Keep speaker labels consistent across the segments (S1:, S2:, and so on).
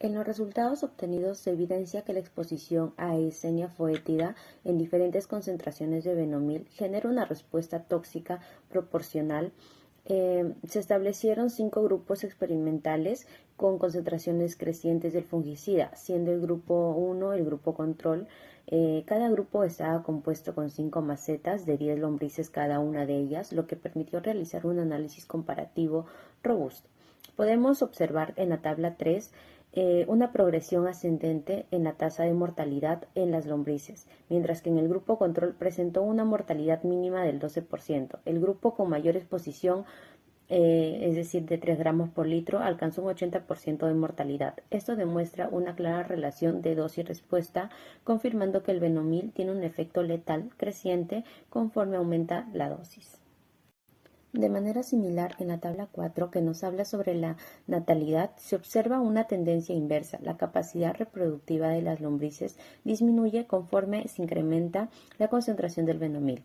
S1: En los resultados obtenidos se evidencia que la exposición a Eisenia foetida en diferentes concentraciones de benomil genera una respuesta tóxica proporcional. Se establecieron 5 grupos experimentales con concentraciones crecientes del fungicida, siendo el grupo 1 el grupo control. Cada grupo estaba compuesto con 5 macetas de 10 lombrices cada una de ellas, lo que permitió realizar un análisis comparativo robusto. Podemos observar en la tabla 3 una progresión ascendente en la tasa de mortalidad en las lombrices, mientras que en el grupo control presentó una mortalidad mínima del 12%. El grupo con mayor exposición, es decir, de 3 gramos por litro, alcanzó un 80% de mortalidad. Esto demuestra una clara relación de dosis-respuesta, confirmando que el benomil tiene un efecto letal creciente conforme aumenta la dosis. De manera similar, en la tabla 4, que nos habla sobre la natalidad, se observa una tendencia inversa. La capacidad reproductiva de las lombrices disminuye conforme se incrementa la concentración del benomil.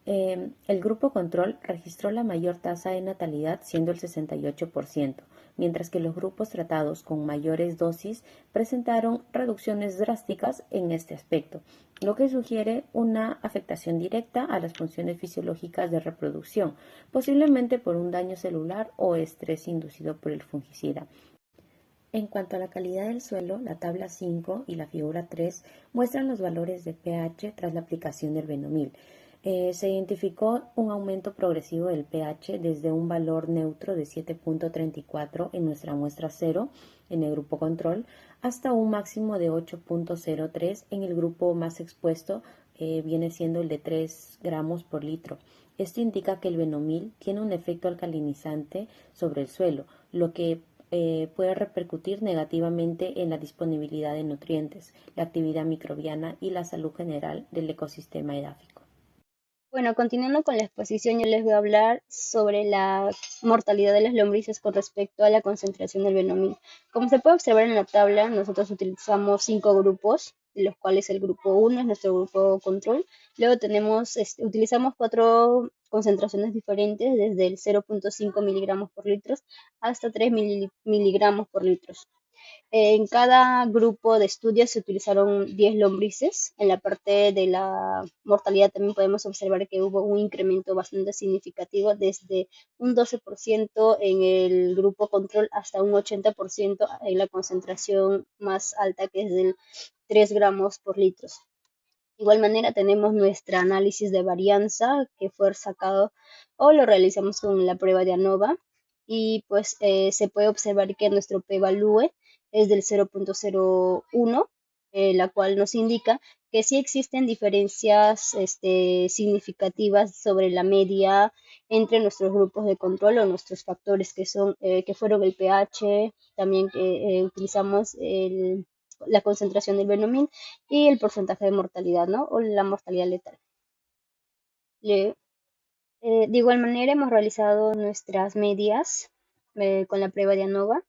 S1: El grupo control registró la mayor tasa de natalidad, siendo el 68%, mientras que los grupos tratados con mayores dosis presentaron reducciones drásticas en este aspecto, lo que sugiere una afectación directa a las funciones fisiológicas de reproducción, posiblemente por un daño celular o estrés inducido por el fungicida. En cuanto a la calidad del suelo, la tabla 5 y la figura 3 muestran los valores de pH tras la aplicación del benomil. Se identificó un aumento progresivo del pH desde un valor neutro de 7.34 en nuestra muestra 0 en el grupo control hasta un máximo de 8.03 en el grupo más expuesto, viene siendo el de 3 gramos por litro. Esto indica que el benomil tiene un efecto alcalinizante sobre el suelo, lo que puede repercutir negativamente en la disponibilidad de nutrientes, la actividad microbiana y la salud general del ecosistema edáfico.
S2: Bueno, continuando con la exposición, yo les voy a hablar sobre la mortalidad de las lombrices con respecto a la concentración del benomil. Como se puede observar en la tabla, nosotros utilizamos 5 grupos, de los cuales el grupo 1 es nuestro grupo control. Luego utilizamos 4 concentraciones diferentes, desde el 0.5 miligramos por litro hasta 3 miligramos por litro. En cada grupo de estudio se utilizaron 10 lombrices. En la parte de la mortalidad también podemos observar que hubo un incremento bastante significativo, desde un 12% en el grupo control hasta un 80% en la concentración más alta, que es del 3 gramos por litro. De igual manera tenemos nuestro análisis de varianza, que fue sacado o lo realizamos con la prueba de ANOVA, y pues se puede observar que nuestro p-value es del 0.01, la cual nos indica que sí existen diferencias significativas sobre la media entre nuestros grupos de control o nuestros factores, que fueron el pH, también que utilizamos la concentración del benomil y el porcentaje de mortalidad, ¿no? O la mortalidad letal. Le- de igual manera, hemos realizado nuestras medias con la prueba de ANOVA.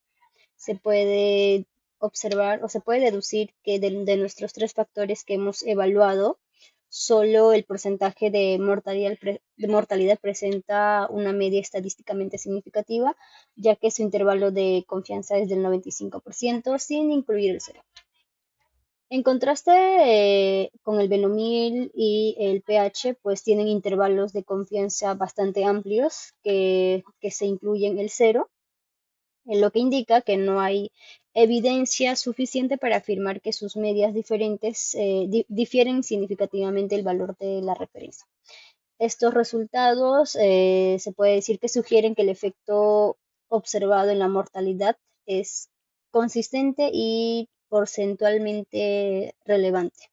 S2: Se puede observar o se puede deducir que de nuestros 3 factores que hemos evaluado, solo el porcentaje de mortalidad presenta una media estadísticamente significativa, ya que su intervalo de confianza es del 95%, sin incluir el cero. En contraste, con el benomil y el pH, pues tienen intervalos de confianza bastante amplios, que se incluyen el cero, en lo que indica que no hay evidencia suficiente para afirmar que sus medias diferentes difieren significativamente el valor de la referencia. Estos resultados se puede decir que sugieren que el efecto observado en la mortalidad es consistente y porcentualmente relevante.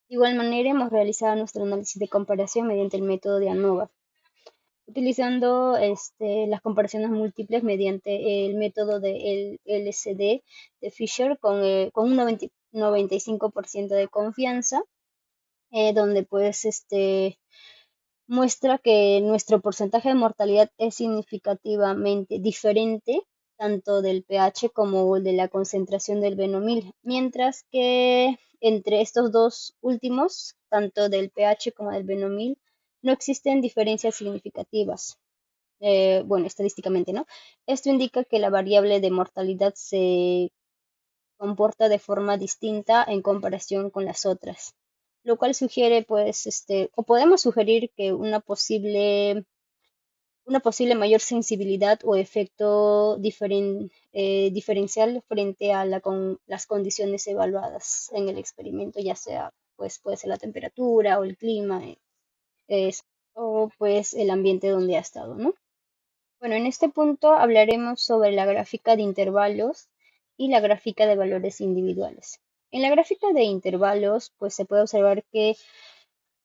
S2: De igual manera, hemos realizado nuestro análisis de comparación mediante el método de ANOVA, utilizando las comparaciones múltiples mediante el método de LCD de Fisher con un 95% de confianza, donde pues muestra que nuestro porcentaje de mortalidad es significativamente diferente tanto del pH como de la concentración del benomil, mientras que entre estos dos últimos, tanto del pH como del benomil, no existen diferencias significativas. Bueno, estadísticamente, ¿no? Esto indica que la variable de mortalidad se comporta de forma distinta en comparación con las otras, lo cual sugiere, pues, o podemos sugerir que una posible mayor sensibilidad o efecto diferencial frente a las condiciones evaluadas en el experimento, ya sea, pues, puede ser la temperatura o el clima, o pues el ambiente donde ha estado, ¿no? Bueno, en este punto hablaremos sobre la gráfica de intervalos y la gráfica de valores individuales. En la gráfica de intervalos, pues se puede observar que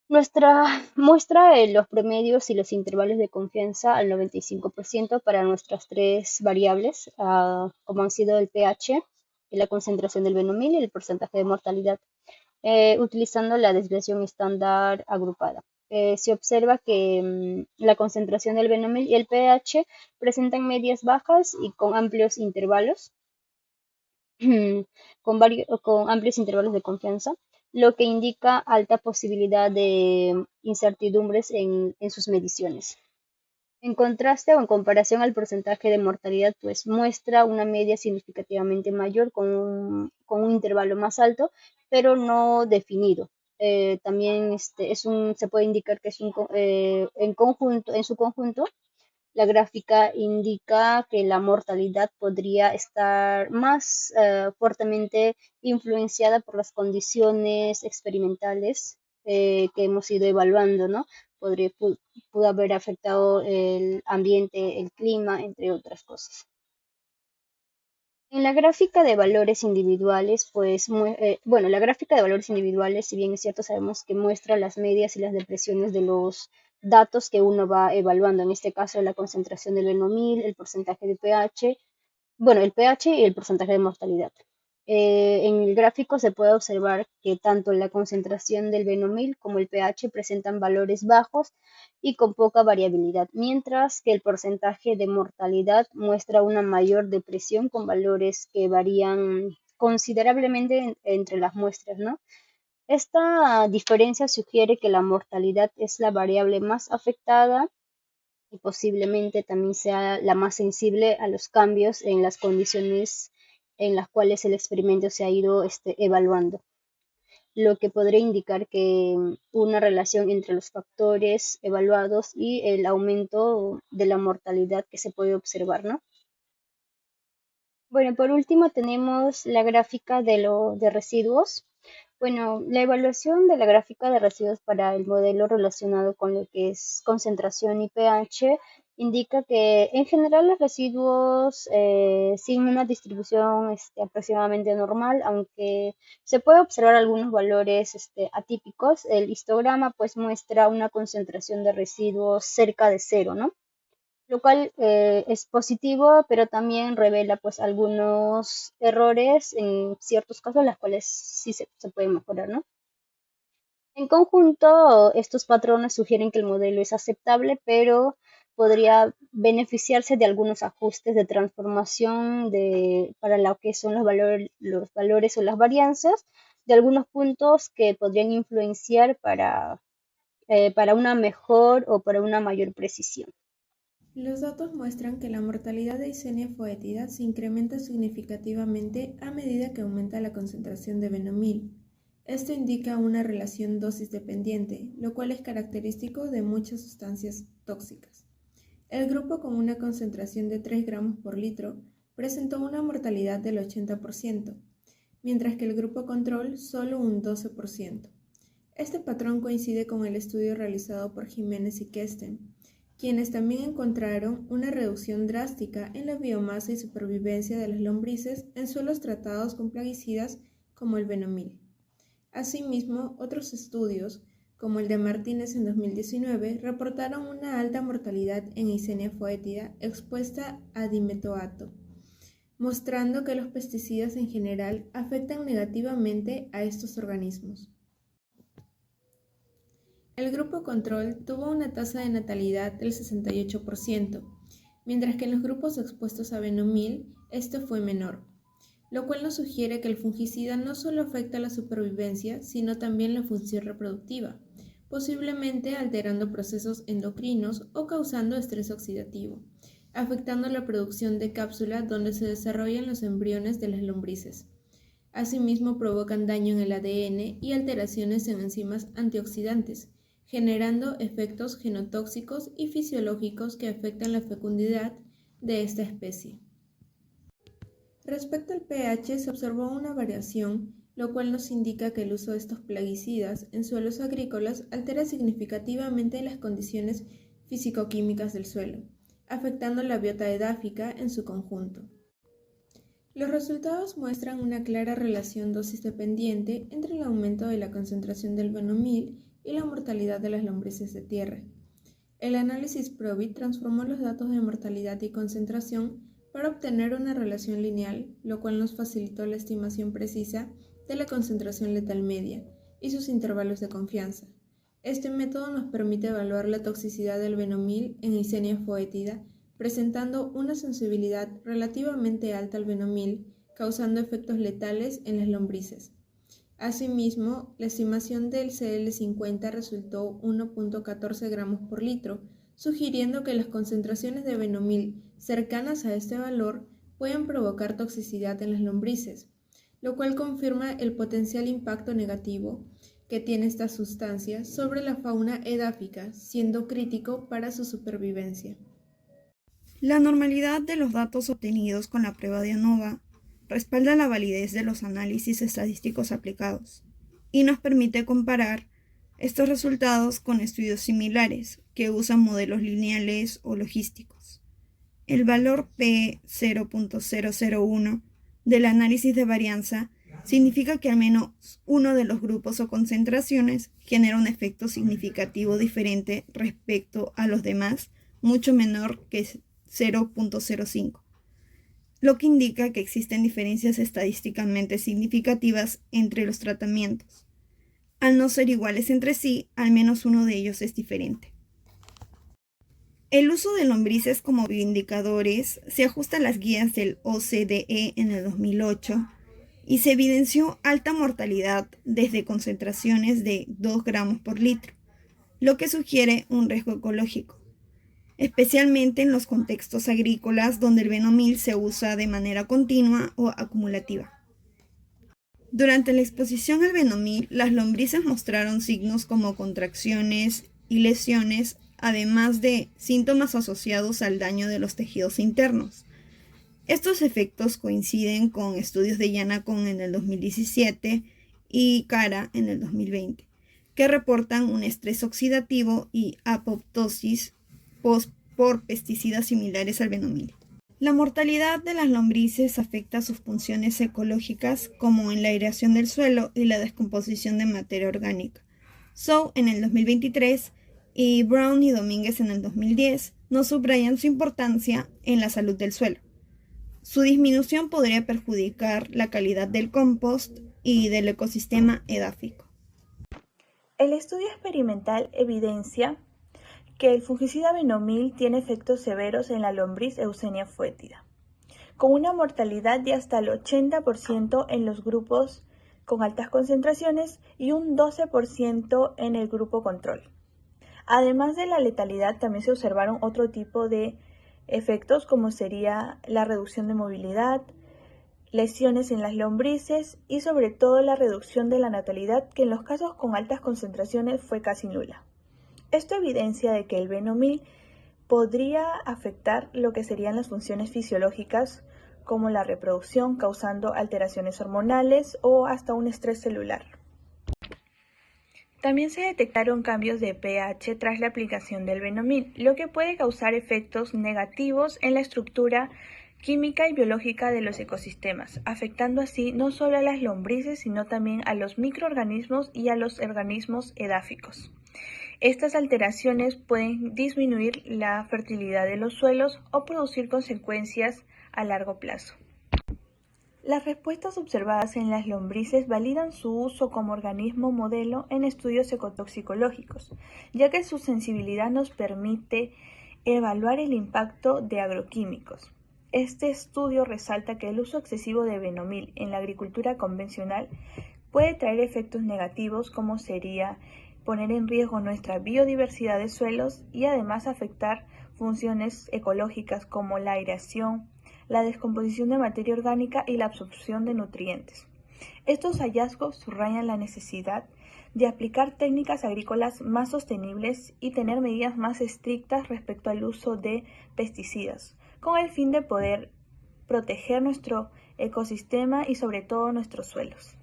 S2: nuestra muestra los promedios y los intervalos de confianza al 95% para nuestras tres variables, como han sido el pH, la concentración del benomil y el porcentaje de mortalidad, utilizando la desviación estándar agrupada. Se observa que la concentración del benomil y el pH presentan medias bajas y con amplios intervalos, con amplios intervalos de confianza, lo que indica alta posibilidad de incertidumbres en sus mediciones. En contraste o en comparación al porcentaje de mortalidad, pues muestra una media significativamente mayor con un intervalo más alto, pero no definido. También se puede indicar que es en su conjunto, la gráfica indica que la mortalidad podría estar más fuertemente influenciada por las condiciones experimentales que hemos ido evaluando, ¿no? Pudo haber afectado el ambiente, el clima, entre otras cosas. En la gráfica de valores individuales, pues, bueno, la gráfica de valores individuales, si bien es cierto, sabemos que muestra las medias y las depresiones de los datos que uno va evaluando, en este caso la concentración del benomil, el porcentaje de pH, bueno, el pH y el porcentaje de mortalidad. En el gráfico se puede observar que tanto la concentración del benomil como el pH presentan valores bajos y con poca variabilidad, mientras que el porcentaje de mortalidad muestra una mayor depresión con valores que varían considerablemente entre las muestras, ¿no? Esta diferencia sugiere que la mortalidad es la variable más afectada y posiblemente también sea la más sensible a los cambios en las condiciones en las cuales el experimento se ha ido evaluando, lo que podría indicar que una relación entre los factores evaluados y el aumento de la mortalidad que se puede observar, ¿no? Bueno, por último tenemos la gráfica de residuos. Bueno, la evaluación de la gráfica de residuos para el modelo relacionado con lo que es concentración y pH indica que en general los residuos siguen una distribución aproximadamente normal, aunque se puede observar algunos valores atípicos. El histograma pues muestra una concentración de residuos cerca de cero, ¿no? Lo cual es positivo, pero también revela pues algunos errores en ciertos casos, las cuales sí se pueden mejorar, ¿no? En conjunto, estos patrones sugieren que el modelo es aceptable, pero podría beneficiarse de algunos ajustes de transformación para lo que son los valores o las varianzas, de algunos puntos que podrían influenciar para una mejor o para una mayor precisión.
S3: Los datos muestran que la mortalidad de Eisenia foetida se incrementa significativamente a medida que aumenta la concentración de benomil. Esto indica una relación dosis dependiente, lo cual es característico de muchas sustancias tóxicas. El grupo con una concentración de 3 gramos por litro presentó una mortalidad del 80%, mientras que el grupo control solo un 12%. Este patrón coincide con el estudio realizado por Jiménez y Kesten, quienes también encontraron una reducción drástica en la biomasa y supervivencia de las lombrices en suelos tratados con plaguicidas como el benomil. Asimismo, otros estudios, como el de Martínez en 2019, reportaron una alta mortalidad en Eisenia foetida expuesta a dimetoato, mostrando que los pesticidas en general afectan negativamente a estos organismos. El grupo control tuvo una tasa de natalidad del 68%, mientras que en los grupos expuestos a benomil esto fue menor, lo cual nos sugiere que el fungicida no solo afecta la supervivencia, sino también la función reproductiva, posiblemente alterando procesos endocrinos o causando estrés oxidativo, afectando la producción de cápsula donde se desarrollan los embriones de las lombrices. Asimismo, provocan daño en el ADN y alteraciones en enzimas antioxidantes, generando efectos genotóxicos y fisiológicos que afectan la fecundidad de esta especie. Respecto al pH, se observó una variación, lo cual nos indica que el uso de estos plaguicidas en suelos agrícolas altera significativamente las condiciones físico-químicas del suelo, afectando la biota edáfica en su conjunto. Los resultados muestran una clara relación dosis dependiente entre el aumento de la concentración del benomil y la mortalidad de las lombrices de tierra. El análisis PROBIT transformó los datos de mortalidad y concentración para obtener una relación lineal, lo cual nos facilitó la estimación precisa de la concentración letal media y sus intervalos de confianza. Este método nos permite evaluar la toxicidad del benomil en Eisenia foetida, presentando una sensibilidad relativamente alta al benomil, causando efectos letales en las lombrices. Asimismo, la estimación del CL50 resultó 1.14 gramos por litro, sugiriendo que las concentraciones de benomil cercanas a este valor pueden provocar toxicidad en las lombrices, lo cual confirma el potencial impacto negativo que tiene esta sustancia sobre la fauna edáfica, siendo crítico para su supervivencia.
S4: La normalidad de los datos obtenidos con la prueba de ANOVA respalda la validez de los análisis estadísticos aplicados y nos permite comparar estos resultados con estudios similares que usan modelos lineales o logísticos. El valor P0.001 del análisis de varianza significa que al menos uno de los grupos o concentraciones genera un efecto significativo diferente respecto a los demás, mucho menor que 0.05, lo que indica que existen diferencias estadísticamente significativas entre los tratamientos. Al no ser iguales entre sí, al menos uno de ellos es diferente. El uso de lombrices como bioindicadores se ajusta a las guías del OCDE en el 2008 y se evidenció alta mortalidad desde concentraciones de 2 gramos por litro, lo que sugiere un riesgo ecológico, especialmente en los contextos agrícolas donde el benomil se usa de manera continua o acumulativa. Durante la exposición al benomil, las lombrices mostraron signos como contracciones y lesiones, además de síntomas asociados al daño de los tejidos internos. Estos efectos coinciden con estudios de Yanacon en el 2017 y Cara en el 2020, que reportan un estrés oxidativo y apoptosis por pesticidas similares al benomil. La mortalidad de las lombrices afecta sus funciones ecológicas, como en la aireación del suelo y la descomposición de materia orgánica. So, en el 2023, y Brown y Domínguez en el 2010, nos subrayan su importancia en la salud del suelo. Su disminución podría perjudicar la calidad del compost y del ecosistema edáfico.
S5: El estudio experimental evidencia que el fungicida benomil tiene efectos severos en la lombriz Eisenia foetida, con una mortalidad de hasta el 80% en los grupos con altas concentraciones y un 12% en el grupo control. Además de la letalidad, también se observaron otro tipo de efectos como sería la reducción de movilidad, lesiones en las lombrices y sobre todo la reducción de la natalidad, que en los casos con altas concentraciones fue casi nula. Esto evidencia de que el benomil podría afectar lo que serían las funciones fisiológicas como la reproducción, causando alteraciones hormonales o hasta un estrés celular. También se detectaron cambios de pH tras la aplicación del benomil, lo que puede causar efectos negativos en la estructura química y biológica de los ecosistemas, afectando así no solo a las lombrices, sino también a los microorganismos y a los organismos edáficos. Estas alteraciones pueden disminuir la fertilidad de los suelos o producir consecuencias a largo plazo. Las respuestas observadas en las lombrices validan su uso como organismo modelo en estudios ecotoxicológicos, ya que su sensibilidad nos permite evaluar el impacto de agroquímicos. Este estudio resalta que el uso excesivo de benomil en la agricultura convencional puede traer efectos negativos, como sería poner en riesgo nuestra biodiversidad de suelos y además afectar funciones ecológicas como la aireación, la descomposición de materia orgánica y la absorción de nutrientes. Estos hallazgos subrayan la necesidad de aplicar técnicas agrícolas más sostenibles y tener medidas más estrictas respecto al uso de pesticidas, con el fin de poder proteger nuestro ecosistema y sobre todo nuestros suelos.